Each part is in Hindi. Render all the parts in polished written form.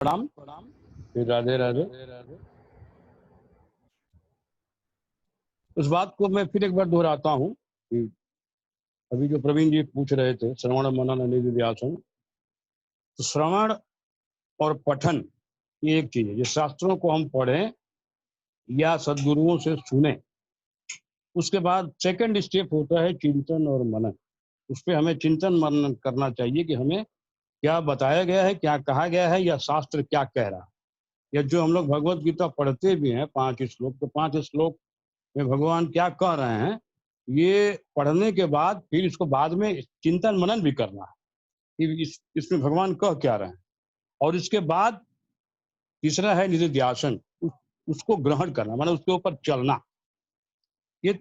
प्रणाम। फिर राधे राधे। उस बात को मैं फिर एक बार दोहराता हूँ कि अभी जो प्रवीण जी पूछ रहे थे श्रवण मनन निधिध्यासन, तो श्रवण और पठन ये एक चीज है। ये शास्त्रों को हम पढ़ें या सदगुरुओं से सुने, उसके बाद सेकंड स्टेप होता है चिंतन और मनन। उस पर हमें चिंतन मनन करना चाहिए कि हमें क्या बताया गया है, क्या कहा गया है, या शास्त्र क्या कह रहा है। या जो हम लोग भगवत गीता पढ़ते भी हैं 5 श्लोक, तो 5 श्लोक में भगवान क्या कह रहे हैं, ये पढ़ने के बाद फिर इसको बाद में चिंतन मनन भी करना है कि इसमें भगवान कह क्या रहे हैं। और इसके बाद तीसरा है निधिध्यासन, उसको ग्रहण करना, माने उसके ऊपर चलना। ये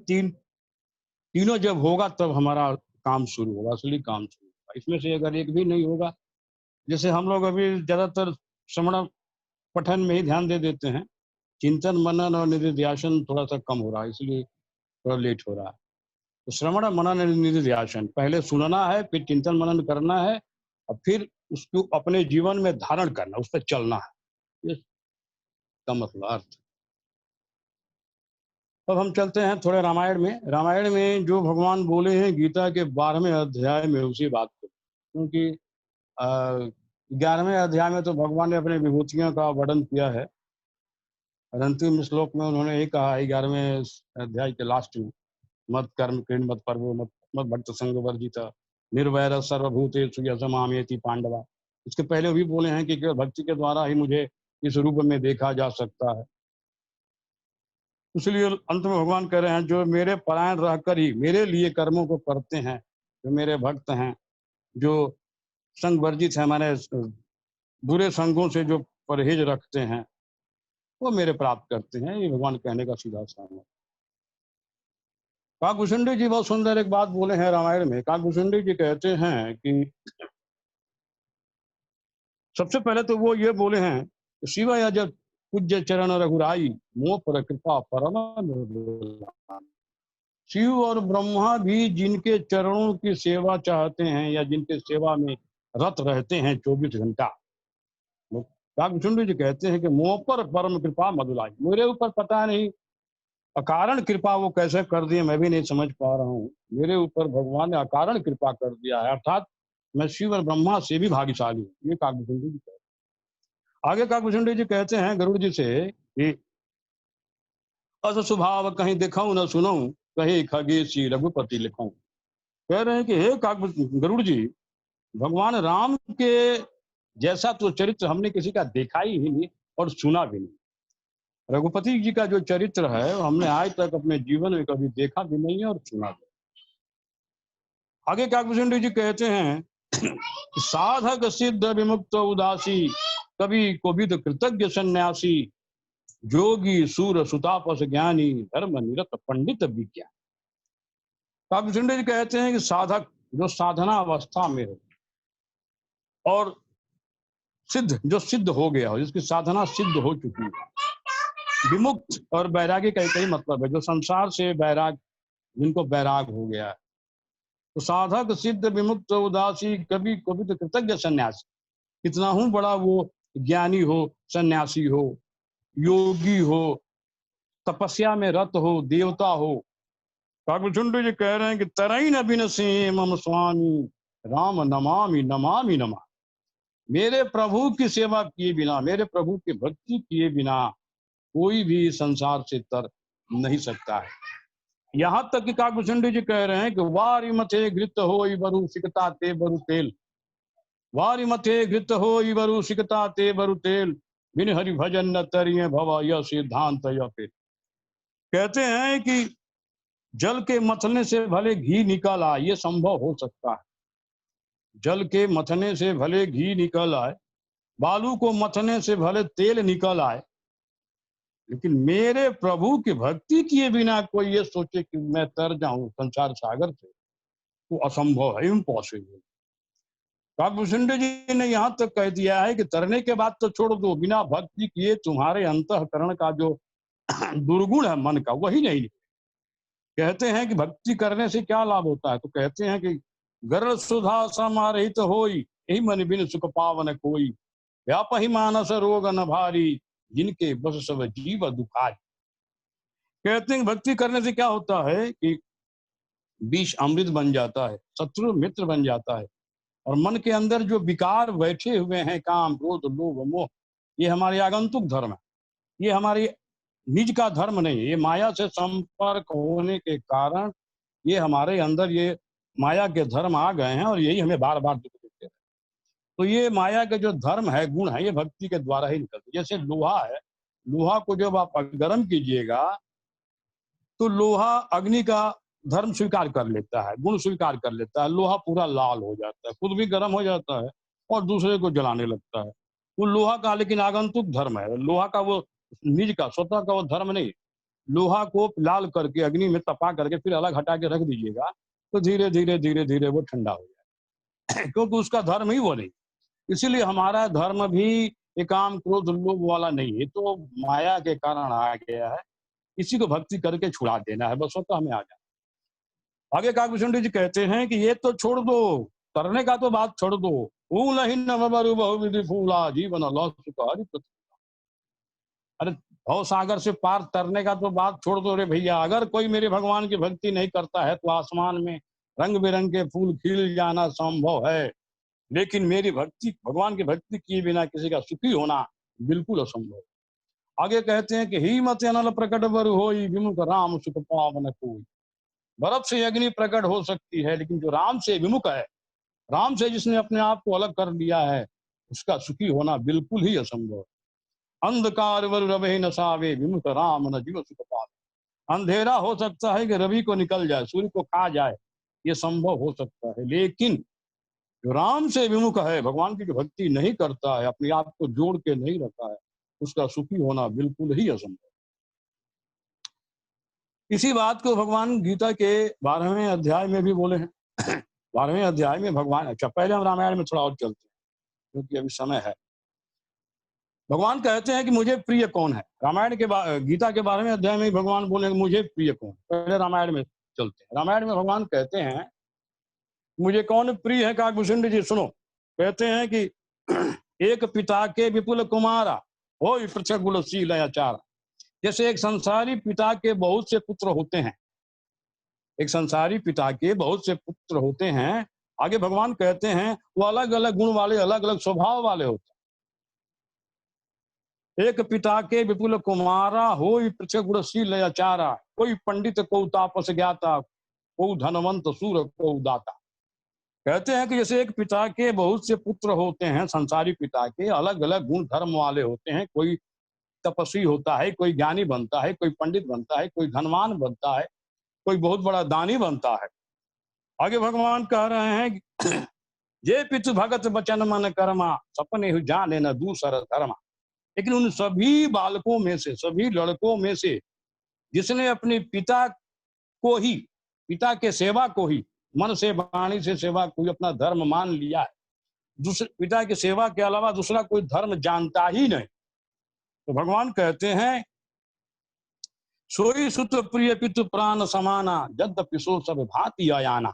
तीनों जब होगा तब हमारा काम शुरू होगा, असली काम शुरू होगा। इसमें से अगर एक भी नहीं होगा, जैसे हम लोग अभी ज्यादातर श्रवण पठन में ही ध्यान दे देते हैं, चिंतन मनन और निधिध्यासन थोड़ा सा कम हो रहा है, इसलिए थोड़ा लेट हो रहा है। तो श्रवण मनन निधिध्यासन पहले सुनना है, फिर चिंतन मनन करना है, और फिर उसको अपने जीवन में धारण करना, उस पर चलना है। इसका मतलब अर्थ। अब हम चलते हैं थोड़े रामायण में। रामायण में जो भगवान बोले हैं गीता के 12वें अध्याय में, उसी बात को, क्योंकि 11वें अध्याय में तो भगवान ने अपने विभूतियों का वर्णन किया है, और अंतिम श्लोक में उन्होंने ये कहा 11वें अध्याय के लास्ट में, मत कर्म कृण मत पर्वो मत भक्त संग वर्जित निर्वैर सर्वभूतेषु यजमामेति पांडवा। इसके पहले भी बोले हैं कि केवल भक्ति के द्वारा ही मुझे इस रूप में देखा जा सकता है। इसलिए अंत में भगवान कह रहे हैं जो मेरे परायण रहकर ही मेरे लिए कर्मों को करते हैं, जो मेरे भक्त हैं, जो संग वर्जित है, माने बुरे संगों से जो परहेज रखते हैं, वो मेरे प्राप्त करते हैं। ये भगवान कहने का सीधा साम है। काकभूषुंडी जी बहुत सुंदर एक बात बोले हैं रामायण में। काकभूषुंडी जी कहते हैं कि सबसे पहले तो वो ये बोले हैं, शिव या जब पूज्य चरण रघुराई मोह पर कृपा परम निर्मला। शिव और ब्रह्मा भी जिनके चरणों की सेवा चाहते हैं या जिनके सेवा में रत रहते हैं 24 घंटा, काकभूषुंडी जी कहते हैं कि मोह पर परम कृपा मधुलाई। मेरे ऊपर पता नहीं अकारण कृपा वो कैसे कर दिए, मैं भी नहीं समझ पा रहा हूँ। मेरे ऊपर भगवान ने अकारण कृपा कर दिया है, अर्थात मैं शिव और ब्रह्मा से भी भाग्यशाली हूँ। ये काकभूषुंडी जी कहते हैं। आगे काकभूषुंडी जी कहते हैं गरुड़ जी से कि अस स्वभाव कहीं दिखाऊं न सुनऊं, कहे खगेशी रघुपति लिखाऊं। कह रहे हैं कि हे गरुड़ जी, भगवान राम के जैसा तो चरित्र हमने किसी का देखा ही नहीं और सुना भी नहीं। रघुपति जी का जो चरित्र है हमने आज तक अपने जीवन में कभी देखा भी नहीं है और सुना भी। आगे काकभूषुंडी जी कहते हैं साधक सिद्ध विमुक्त उदासी, कवि कोविद कृतज्ञ सन्यासी, जोगी सूर सुतापस ज्ञानी, धर्म निरत पंडित विज्ञान। काकभूषुंडी जी कहते हैं कि साधक जो साधना अवस्था में हो और सिद्ध जो सिद्ध हो गया हो, जिसकी साधना सिद्ध हो चुकी है, विमुक्त और बैरागी का कई मतलब है, जो संसार से बैराग, जिनको बैराग हो गया है। तो साधक सिद्ध विमुक्त उदासी, कवि कोविद कृतज्ञ सन्यासी, कितना हूं बड़ा वो ज्ञानी हो, सन्यासी हो, योगी हो, तपस्या में रत हो, देवता हो। काकभूषुंडी जी कह रहे हैं कि तरई न बिन से मम स्वामी, राम नमामि नमामि नमा। मेरे प्रभु की सेवा किए बिना, मेरे प्रभु की भक्ति किए बिना कोई भी संसार से तर नहीं सकता है। यहां तक कि काकभूषुंडी जी कह रहे हैं कि वारी मथे घृत हो बरु सिकता ते बरु तेल, वारी मथे घृत हो बरु सिकता ते बरु तेल, बिन हरि भजन न तरिये भव यह सिद्धांत यह पे। कहते हैं कि जल के मथने से भले घी निकल आए, ये संभव हो सकता है। जल के मथने से भले घी निकल आए, बालू को मथने से भले तेल निकल आए, लेकिन मेरे प्रभु की भक्ति किए बिना कोई ये सोचे कि मैं तर जाऊं संसार सागर से, तो असंभव है, इम्पॉसिबल। काकभूषुंडी जी ने यहाँ तक कह दिया है कि तरने के बाद तो छोड़ दो, बिना भक्ति किए तुम्हारे अंतःकरण का जो दुर्गुण है मन का, वही नहीं निकले। कहते हैं कि भक्ति करने से क्या लाभ होता है, तो कहते हैं कि गरल सुधा समारहित होई, यही मन बिन सुख पावन कोई, व्यापहि मानस रोग न भारी, जिनके बस सब जीव दुखारी। कहते हैं भक्ति करने से क्या होता है कि विष अमृत बन जाता है, शत्रु मित्र बन जाता है, और मन के अंदर जो विकार बैठे हुए हैं, काम क्रोध लोभ मोह, ये हमारे आगंतुक धर्म है, ये हमारी निज का धर्म नहीं है। ये माया से संपर्क होने के कारण ये हमारे अंदर ये माया के धर्म आ गए हैं, और यही हमें बार बार दुख देते हैं। तो ये माया के जो धर्म है, गुण है, ये भक्ति के द्वारा ही निकलते। जैसे लोहा है, लोहा को जब आप गर्म कीजिएगा तो लोहा अग्नि का धर्म स्वीकार कर लेता है, गुण स्वीकार कर लेता है, लोहा पूरा लाल हो जाता है, खुद भी गर्म हो जाता है और दूसरे को जलाने लगता है। वो लोहा का लेकिन आगंतुक धर्म है, लोहा का वो निज का स्वतः का वो धर्म नहीं। लोहा को लाल करके अग्नि में तपा करके फिर अलग हटा के रख दीजिएगा तो धीरे धीरे धीरे धीरे वो ठंडा हो जाए क्योंकि उसका धर्म ही वो नहीं। इसीलिए हमारा धर्म भी ये काम क्रोध लोभ वाला नहीं है, तो माया के कारण आ गया है। इसी को भक्ति करके छुड़ा देना है, बस वो तो हमें आ जाए। आगे काकभूषण जी कहते हैं कि ये तो छोड़ दो, तरने का तो बात छोड़ दो। फूल ही नवबरु बहुविधि फूला, जीवन लौ सुख हरि प्रति। अरे भव सागर से पार तरने का तो बात छोड़ दो रे भैया। अगर कोई मेरे भगवान की भक्ति नहीं करता है तो आसमान में रंग बिरंगे फूल खिल जाना संभव है, लेकिन मेरी भक्ति, भगवान की भक्ति किए बिना किसी का सुखी होना बिल्कुल असंभव। आगे कहते हैं कि ही मत अनल प्रकट बर होई, विमुख राम सुख पावन कोई। बर्फ से अग्नि प्रकट हो सकती है, लेकिन जो राम से विमुख है, राम से जिसने अपने आप को अलग कर लिया है, उसका सुखी होना बिल्कुल ही असंभव। अंधकार वर रवि न सावे, विमुख राम न जीव सुख पावे। अंधेरा हो सकता है कि रवि को निकल जाए, सूर्य को खा जाए, ये संभव हो सकता है, लेकिन जो राम से विमुख है, भगवान की जो भक्ति नहीं करता है, अपने आप को जोड़ के नहीं रखा है, उसका सुखी होना बिल्कुल ही असंभव। इसी बात को भगवान गीता के 12वें अध्याय में भी बोले हैं। 12वें अध्याय में भगवान, अच्छा पहले हम रामायण में थोड़ा और चलते हैं क्योंकि अभी समय है। भगवान कहते हैं कि मुझे प्रिय कौन है। रामायण के गीता के 12वें अध्याय में भगवान बोले मुझे प्रिय कौन। पहले रामायण में चलते हैं। रामायण में भगवान कहते हैं मुझे कौन प्रिय है। काकभूषण जी सुनो, कहते हैं कि एक पिता के विपुल कुमारा हो पृथक गुलशील आचार। जैसे एक संसारी पिता के बहुत से पुत्र होते हैं, एक संसारी पिता के बहुत से पुत्र होते हैं। आगे भगवान कहते हैं वो अलग अलग गुण वाले, अलग अलग स्वभाव वाले होते हैं। एक पिता के विपुल कुमारा हो पृथक गुणशील आचारा। कोई पंडित को तापस ज्ञाता, को धनवंत सूर को दाता। कहते हैं कि जैसे एक पिता के बहुत से पुत्र होते हैं, संसारी पिता के अलग अलग गुण धर्म वाले होते हैं। कोई तपस्वी होता है, कोई ज्ञानी बनता है, कोई पंडित बनता है, कोई धनवान बनता है, कोई बहुत बड़ा दानी बनता है। आगे भगवान कह रहे हैं जे पितु भगत बचन मन कर्मा, सपने हु जाने न दूसर धर्मा। लेकिन उन सभी बालकों में से, सभी लड़कों में से जिसने अपने पिता को ही, पिता के सेवा को ही मन से वाणी से सेवा कोई अपना धर्म मान लिया है, दूसरे पिता की सेवा के अलावा दूसरा कोई धर्म जानता ही नहीं, तो भगवान कहते हैं सोई सुत प्रिय पितु प्राण समाना, यद्यपि सो सब भांति आयाना।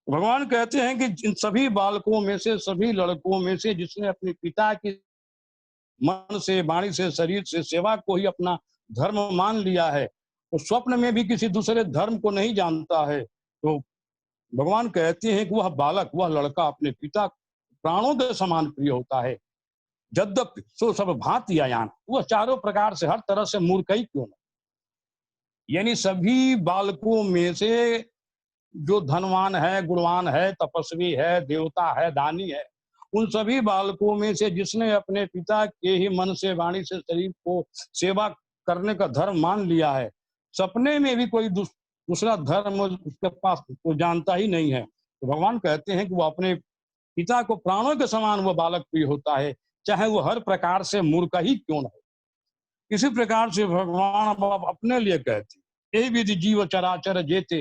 भगवान कहते हैं कि इन सभी बालकों में से, सभी लड़कों में से जिसने अपने पिता की मन से वाणी से शरीर से सेवा को ही अपना धर्म मान लिया है, वो स्वप्न में भी किसी दूसरे धर्म को नहीं जानता है, तो भगवान कहते हैं कि वह बालक, वह लड़का अपने पिता प्राणों के समान प्रिय होता है। यद्यपि सो सब भांति आयान, वह चारों प्रकार से हर तरह से मूर्ख ही क्यों न। यानी सभी बालकों में से जो धनवान है, गुणवान है, तपस्वी है, देवता है, दानी है, उन सभी बालकों में से जिसने अपने पिता के ही मन से वाणी से शरीर को सेवा करने का धर्म मान लिया है, सपने में भी कोई दूसरा धर्म उसके पास वो जानता ही नहीं है, तो भगवान कहते हैं कि वो अपने पिता को प्राणों के समान वो बालक प्रिय होता है, चाहे वो हर प्रकार से मूर्ख ही क्यों न हो। इसी प्रकार से भगवान अपने लिए कहते, यही विधि जीव चराचर जेते,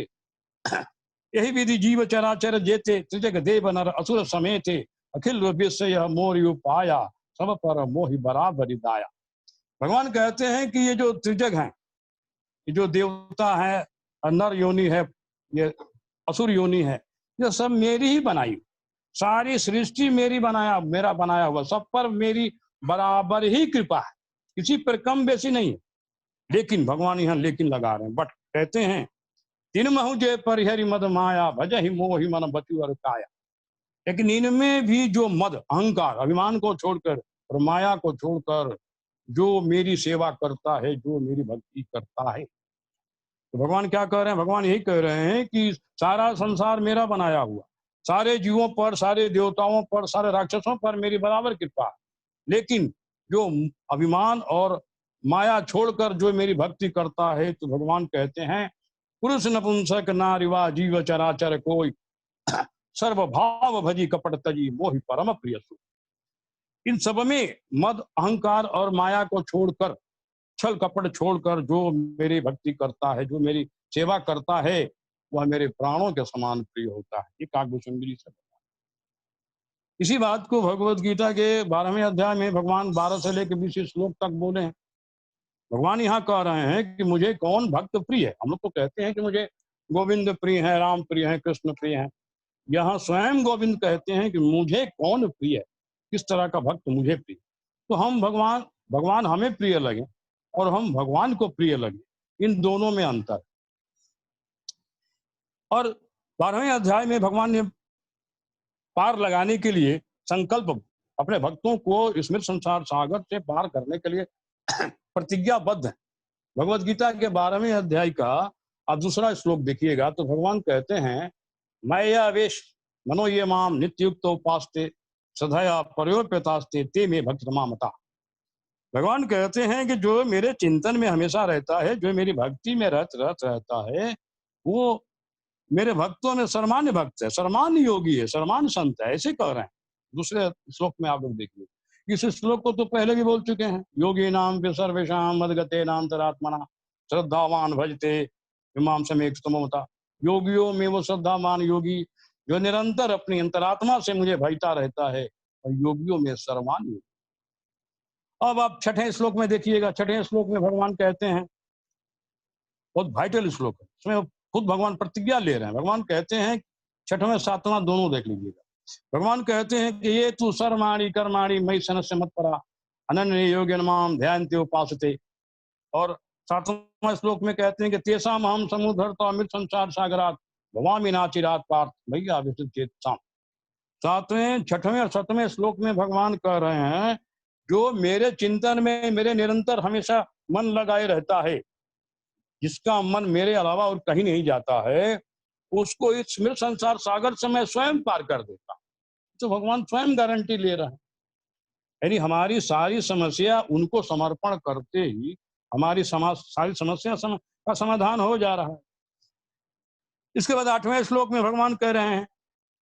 यही विधि जीव चराचर जेते, त्रिजग देव नर असुर समेते, अखिल विषय मोर उपाया, सब पर मोहि बराबरि दाया। भगवान कहते हैं कि ये जो त्रिजग हैं, ये जो देवता है, नर योनि है, ये असुर योनि है, ये सब मेरी ही बनाई। सारी सृष्टि मेरा बनाया हुआ, सब पर मेरी बराबर ही कृपा है, किसी पर कम बेसी नहीं है। लेकिन भगवान यहाँ लेकिन लगा रहे हैं, बट कहते हैं तीन महु जय परिहरि मद माया भजहि मोहि मन बचु और काया। लेकिन इनमें भी जो मद, अहंकार, अभिमान को छोड़कर और माया को छोड़कर जो मेरी सेवा करता है, जो मेरी भक्ति करता है, तो भगवान क्या कह रहे हैं? भगवान यही कह रहे हैं कि सारा संसार मेरा बनाया हुआ, सारे जीवों पर, सारे देवताओं पर, सारे राक्षसों पर मेरी बराबर कृपा है। लेकिन जो अभिमान और माया छोड़कर जो मेरी भक्ति करता है, तो भगवान कहते हैं पुरुष नपुंसक नारिवा जीव चराचर कोई सर्व भाव भजी कपट तजी मोहि परम प्रिय सु। इन सब में मद, अहंकार और माया को छोड़कर, छल कपट छोड़कर जो मेरी भक्ति करता है, जो मेरी सेवा करता है, वह मेरे प्राणों के समान प्रिय होता है। ये काकभूषण गिरी से। इसी बात को भगवत गीता के 12वें अध्याय में भगवान 12 से लेकर 20 श्लोक तक बोले हैं। भगवान यहाँ कह रहे हैं कि मुझे कौन भक्त प्रिय है। हम लोग तो कहते हैं कि मुझे गोविंद प्रिय है, राम प्रिय है, कृष्ण प्रिय है। यहाँ स्वयं गोविंद कहते हैं कि मुझे कौन प्रिय है, किस तरह का भक्त मुझे प्रिय। तो हम भगवान हमें प्रिय लगे और हम भगवान को प्रिय लगे, इन दोनों में अंतर। और 12वें अध्याय में भगवान ने पार लगाने के लिए संकल्प, अपने भक्तों को स्मृत संसार सागर से पार करने के लिए प्रतिज्ञाबद्ध है। भगवत गीता के 12वें अध्याय का आप दूसरा श्लोक देखिएगा तो भगवान कहते हैं मया वेश मनो ये माम नित्युक्त उपास्ते सदया पर्योप्यतास्ते ते में भक्त मामता। भगवान कहते हैं कि जो मेरे चिंतन में हमेशा रहता है, जो मेरी भक्ति में रत रहता है, वो मेरे भक्तों में सर्वमान्य भक्त है, सर्वमान्य योगी है, सर्वमान्य संत है, ऐसे कह रहे हैं। दूसरे श्लोक में आप लोग देखिए, इस श्लोक को तो पहले भी बोल चुके हैं। योगी नाम पे सर्वेशाम मदगते नांतरात्मना श्रद्धावान भजते इमाम समेक स्तमोता। योगियों में वो श्रद्धावान योगी जो निरंतर अपनी अंतरात्मा से मुझे भजता रहता है, और योगियों में सर्वमान्य योगी। अब आप 6ठे श्लोक में देखिएगा। 6ठे श्लोक में भगवान कहते हैं, बहुत वाइटल श्लोक है, इसमें खुद भगवान प्रतिज्ञा ले रहे हैं। भगवान कहते हैं, 6वां 7वां दोनों देख लीजिएगा। भगवान कहते हैं कि ये तू सर्वमाणी कर्माणी मई सनस्य मत परा अनन्य योग्य माम ध्यानते उपासते। और 7वां श्लोक में कहते हैं कि तेसाम हम समुद्धरता अमृत संसार सागरात भवामी नाचिरात पार्थ भैया विशुद्ध चेतसाम। 7वें 6वें और 7वें श्लोक में भगवान कह रहे हैं जो मेरे चिंतन में मेरे निरंतर हमेशा मन लगाए रहता है, जिसका मन मेरे अलावा और कहीं नहीं जाता है, उसको इस स्मृत संसार सागर से मैं स्वयं पार कर देता। तो भगवान स्वयं गारंटी ले रहे हैं, यानी हमारी सारी समस्या उनको समर्पण करते ही हमारी सारी समस्या का समाधान हो जा रहा है। इसके बाद 8वें श्लोक में भगवान कह रहे हैं,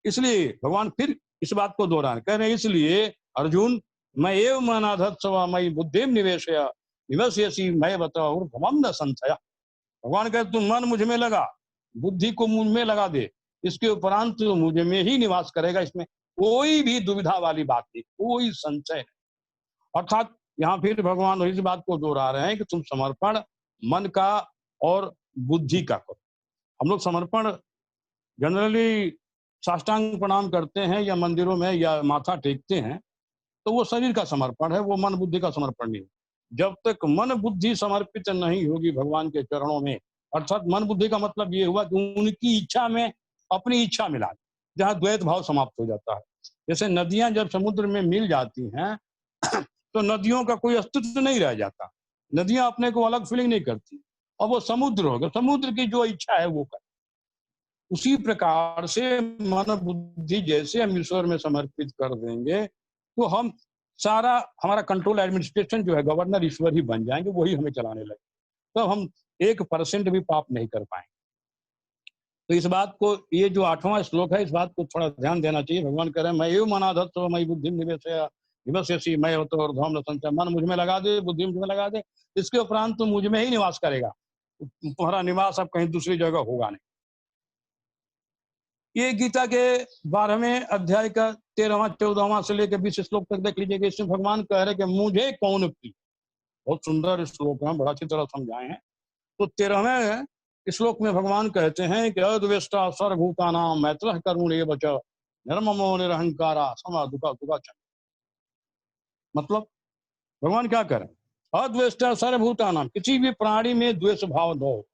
इसलिए भगवान फिर इस बात को दोहरा कह रहे हैं, इसलिए अर्जुन मैं एव मनाधत्सवा मई बुद्धिम निवेशया निवस्यसी मैं बताऊं भवम न संशया। भगवान कहते तुम मन मुझ में लगा, बुद्धि को मुझ में लगा दे, इसके उपरांत तो मुझ में ही निवास करेगा, इसमें कोई भी दुविधा वाली बात नहीं, कोई संशय नहीं। अर्थात यहाँ फिर भगवान इस बात को दोहरा रहे हैं कि तुम समर्पण मन का और बुद्धि का करो। हम लोग समर्पण जनरली साष्टांग प्रणाम करते हैं या मंदिरों में या माथा टेकते हैं, तो वो शरीर का समर्पण है, वो मन बुद्धि का समर्पण नहीं है। जब तक मन बुद्धि समर्पित नहीं होगी भगवान के चरणों में, अर्थात मन बुद्धि का मतलब ये हुआ कि उनकी इच्छा में अपनी इच्छा मिला, जहाँ द्वैत भाव समाप्त हो जाता है। जैसे नदियां जब समुद्र में मिल जाती हैं तो नदियों का कोई अस्तित्व नहीं रह जाता, नदियां अपने को अलग फीलिंग नहीं करती, और वो समुद्र होगा, समुद्र की जो इच्छा है वो कर। उसी प्रकार से मन बुद्धि जैसे हम ईश्वर में समर्पित कर देंगे तो हम सारा हमारा कंट्रोल एडमिनिस्ट्रेशन जो है, गवर्नर ईश्वर ही बन जाएंगे, वही हमें चलाने लगे, तो हम 1% भी पाप नहीं कर पाएंगे। तो इस बात को, ये जो 8वां श्लोक है, इस बात को थोड़ा ध्यान देना चाहिए। भगवान कह रहे हैं मैं एव मनाधत्त मई बुद्धि निवेशयसी मैं हो तो धर्म न संचय। मन मुझ में लगा दे, बुद्धि मुझ में लगा दे, इसके उपरांत तो मुझ में ही निवास करेगा, तुम्हारा निवास अब कहीं दूसरी जगह होगा नहीं। ये गीता के 12वें अध्याय का 13वां 14वां से लेकर 20 श्लोक तक देख लीजिएगा। इसमें भगवान कह रहे कि मुझे कौन प्रिय। बहुत सुंदर श्लोक है, बड़ा अच्छी तरह समझाए हैं। तो 13वें श्लोक में भगवान कहते हैं कि अद्वेष्टा सर्वभूतानां मैत्रः करुण एव च निर्ममो निरहंकारा समा दुखा दुखा चंड। मतलब भगवान क्या करें, अद्वेष्टा सर्वभूतानाम, किसी भी प्राणी में द्वेष भाव न हो,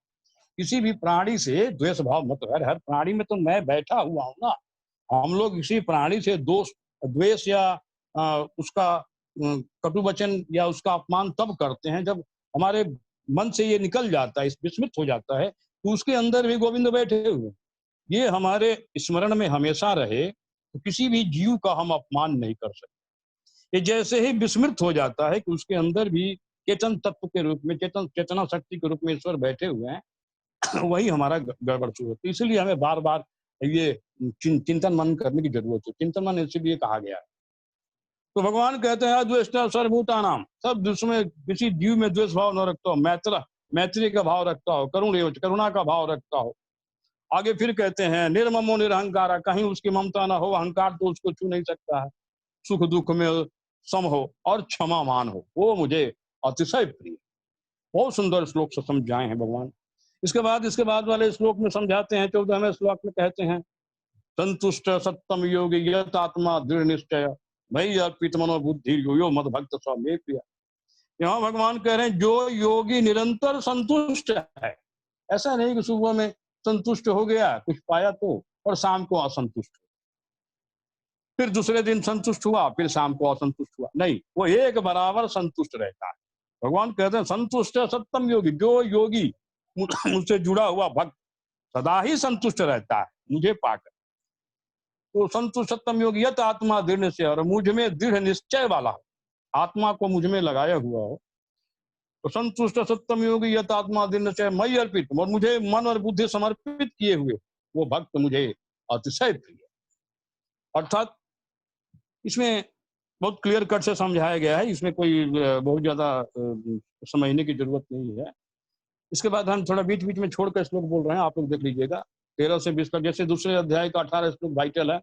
किसी भी प्राणी से द्वेष भाव मत। हर प्राणी में तो मैं बैठा हुआ हूं ना। हम लोग किसी प्राणी से दोष द्वेष या उसका कटु वचन या उसका अपमान तब करते हैं जब हमारे मन से ये निकल जाता है, विस्मृत हो जाता है तो उसके अंदर भी गोविंद बैठे हुए। ये हमारे स्मरण में हमेशा रहे तो किसी भी जीव का हम अपमान नहीं कर सकते। ये जैसे ही विस्मृत हो जाता है कि उसके अंदर भी चेतन तत्व के रूप में, चेतना शक्ति के रूप में ईश्वर बैठे हुए हैं, वही हमारा गड़बड़ शुरू होती है। इसलिए हमें बार बार ये चिंतन मन करने की जरूरत है। चिंतन मन इसलिए कहा गया है। तो भगवान कहते हैं अद्वेष्टा सर्वभूतानाम, सब जिसमें किसी जीव में द्वेष भाव न रखता हो, मैत्री का भाव रखता हो, करुणा का भाव रखता हो। आगे फिर कहते हैं निर्ममो निरहंकारा, कहीं उसकी ममता ना हो, अहंकार तो उसको छू नहीं सकता है। सुख दुख में सम हो और क्षमामान हो, वो मुझे अतिशय प्रिय। बहुत सुंदर श्लोक से समझाए हैं भगवान। इसके बाद वाले श्लोक में समझाते हैं, 14वें श्लोक में कहते हैं संतुष्ट सत्तम योगी यत आत्मा दृढ़ निश्चय मयि अर्पित मनोबुद्धि यो मद भक्त स्वामी प्रिय। यहाँ भगवान कह रहे हैं जो योगी निरंतर संतुष्ट है, ऐसा नहीं कि सुबह में संतुष्ट हो गया कुछ पाया तो और शाम को असंतुष्ट हो, फिर दूसरे दिन संतुष्ट हुआ फिर शाम को असंतुष्ट हुआ, नहीं, वो एक बराबर संतुष्ट रहता है। भगवान कहते हैं संतुष्ट सत्तम योगी, जो योगी मुझसे जुड़ा हुआ भक्त सदा ही संतुष्ट रहता है मुझे पाकर। तो संतुष्ट सत्तम योगी यत आत्मा दृढ़ निश्चय, और मुझ में दृढ़ निश्चय वाला हो, आत्मा को मुझ में लगाया हुआ हो। तो संतुष्ट सत्तम योगी यत आत्मा दृढ़ निश्चय मयि अर्पित, और मुझे मन और बुद्धि समर्पित किए हुए वो भक्त मुझे अतिशय प्रिय। अर्थात इसमें बहुत क्लियर कट से समझाया गया है, इसमें कोई बहुत ज्यादा समझने की जरूरत नहीं है। इसके बाद हम थोड़ा बीच बीच में छोड़कर श्लोक बोल रहे हैं, आप लोग देख लीजिएगा। 13 से 20 का, जैसे दूसरे अध्याय का 18 श्लोक वाइटल है,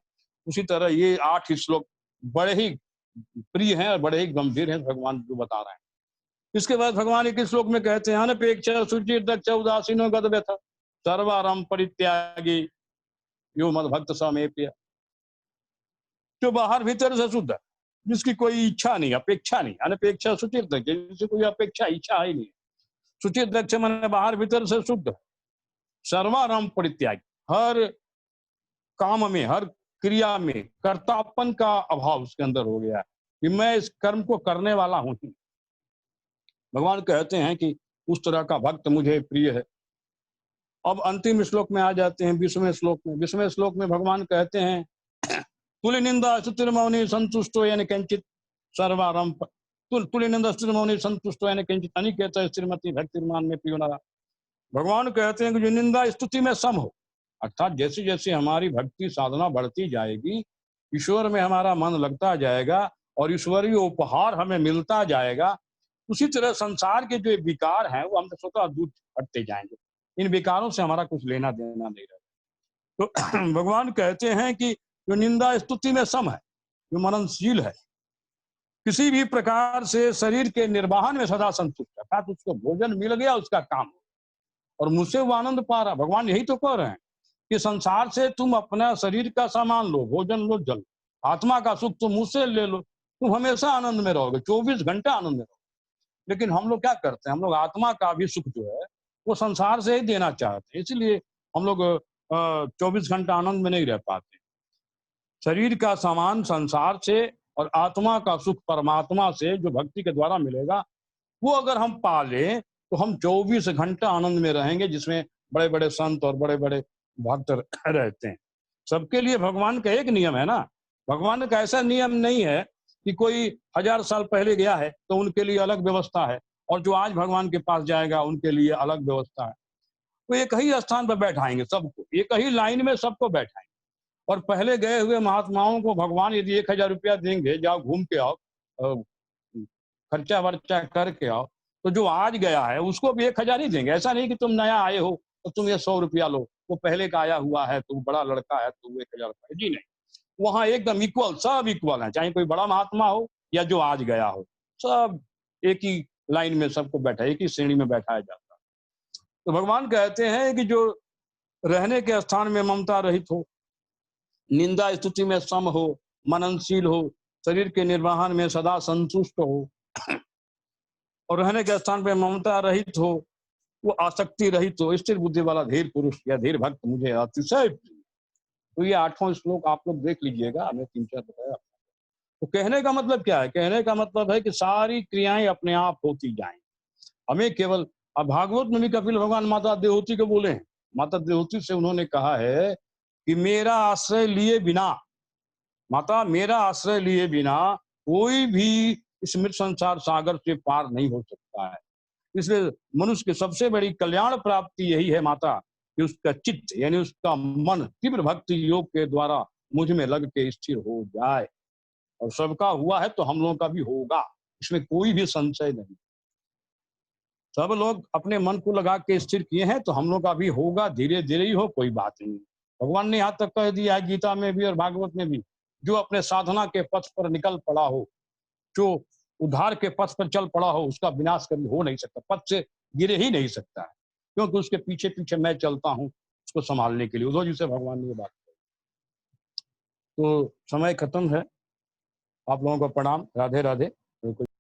उसी तरह ये 8 श्लोक बड़े ही प्रिय हैं और बड़े ही गंभीर हैं, भगवान जो बता रहे हैं। इसके बाद भगवान एक श्लोक में कहते हैं अनपेक्षा शुचि दक्ष उदासीनो गद व्यथा सर्वारम परित्यागी यो मद भक्त स्वामी प्रिय। जो बाहर भीतर से शुद्ध है, जिसकी कोई इच्छा नहीं, अपेक्षा नहीं, अनपेक्षा शुचि दक्ष, जिसकी कोई अपेक्षा इच्छा ही नहीं। शुचि दक्ष मन बाहर भीतर से शुद्ध, सर्वारम परित्यागी, हर काम में हर क्रिया में कर्तापन का अभाव उसके अंदर हो गया कि मैं इस कर्म को करने वाला हूं ही। भगवान कहते हैं कि उस तरह का भक्त मुझे प्रिय है। अब अंतिम श्लोक में आ जाते हैं 20वें श्लोक में। 20वें श्लोक में भगवान कहते हैं तुल्य निंदा स्तुति मौनि संतुष्टो यानी किंचित सर्वारम, तुल्य निंदा स्तुति मौनि संतुष्टो यानी किंचित अनिकेत श्रीमती भक्तिमान में प्रियो नरा। भगवान कहते हैं कि जो निंदा स्तुति में सम हो, अर्थात जैसे जैसे हमारी भक्ति साधना बढ़ती जाएगी, ईश्वर में हमारा मन लगता जाएगा और ईश्वरीय उपहार हमें मिलता जाएगा, उसी तरह संसार के जो विकार हैं वो हमसे स्वतः दूर हटते जाएंगे। इन विकारों से हमारा कुछ लेना देना नहीं रहेगा। तो भगवान कहते हैं कि जो निंदा स्तुति में सम है, जो मननशील है, किसी भी प्रकार से शरीर के निर्वाहन में सदा संतुष्ट है, अर्थात उसको भोजन मिल गया उसका काम हो और मुझसे वो आनंद पा रहा। भगवान यही तो कह रहे हैं कि संसार से तुम अपना शरीर का सामान लो, भोजन लो, जल, आत्मा का सुख तुम मुझसे ले लो, तुम हमेशा आनंद में रहोगे, 24 घंटा आनंद में रहोगे। लेकिन हम लोग क्या करते हैं, हम लोग आत्मा का भी सुख जो है वो संसार से ही देना चाहते हैं, इसलिए हम लोग 24 घंटा आनंद में नहीं रह पाते। शरीर का सामान संसार से और आत्मा का सुख परमात्मा से जो भक्ति के द्वारा मिलेगा, वो अगर हम पा लें तो हम 24 घंटा आनंद में रहेंगे, जिसमें बड़े बड़े संत और बड़े बड़े भक्त रहते हैं। सबके लिए भगवान का एक नियम है ना। भगवान का ऐसा नियम नहीं है कि कोई 1000 साल पहले गया है तो उनके लिए अलग व्यवस्था है और जो आज भगवान के पास जाएगा उनके लिए अलग व्यवस्था है। तो एक ही स्थान पर बैठाएंगे सबको, एक ही लाइन में सबको बैठाएंगे। और पहले गए हुए महात्माओं को भगवान यदि 1000 रुपया देंगे, जाओ घूम के आओ, खर्चा वर्चा करके आओ, तो जो आज गया है उसको भी 1000 ही देंगे। ऐसा नहीं कि तुम नया आए हो तो तुम ये 100 रुपया लो, वो पहले का आया हुआ है तो बड़ा लड़का है तो 1000 रुपया, जी नहीं। वहां एकदम इक्वल, सब इक्वल है, चाहे कोई बड़ा महात्मा हो या जो आज गया हो, सब एक ही लाइन में सबको बैठा, एक ही श्रेणी में बैठाया जाता है। तो भगवान कहते हैं कि जो रहने के स्थान में ममता रहित हो, निंदा स्तुति में सम हो, मननशील हो, शरीर के निर्वहन में सदा संतुष्ट हो और रहने के स्थान पे ममता रहित हो, वो आसक्ति रहित हो, स्थिर बुद्धि वाला धीर पुरुष या धीर भक्त मुझे अतिशय प्रिय। तो ये 8वां श्लोक आप लोग देख लीजिएगा, हमें 3-4 बताया। तो कहने का मतलब क्या है? कहने का मतलब है कि सारी क्रियाएं अपने आप होती जाएं, हमें केवल। अब भागवत में भी कपिल भगवान माता देवहूति को बोले हैं, माता देवहूति से उन्होंने कहा है कि मेरा आश्रय लिए बिना, माता मेरा आश्रय लिए बिना कोई भी इस मृत संसार सागर से पार नहीं हो सकता है। इसलिए मनुष्य की सबसे बड़ी कल्याण प्राप्ति यही है माता, कि उसका चित्त यानी उसका मन तीव्र भक्ति योग के द्वारा मुझ में लग के स्थिर हो जाए। और सबका हुआ है तो हम लोगों का भी होगा, इसमें कोई भी संशय नहीं। सब लोग अपने मन को लगा के स्थिर किए हैं तो हम लोग का भी होगा, धीरे धीरे ही हो, कोई बात नहीं। भगवान ने यहाँ तक कह दिया है गीता में भी और भागवत में भी, जो अपने साधना के पथ पर निकल पड़ा हो, जो उद्धार के पथ पर चल पड़ा हो, उसका विनाश कभी हो नहीं सकता, पथ से गिरे ही नहीं सकता है, क्योंकि उसके पीछे पीछे मैं चलता हूँ उसको संभालने के लिए। उद्धव जी से भगवान ने ये बात कही। तो समय खत्म है, आप लोगों को प्रणाम, राधे राधे।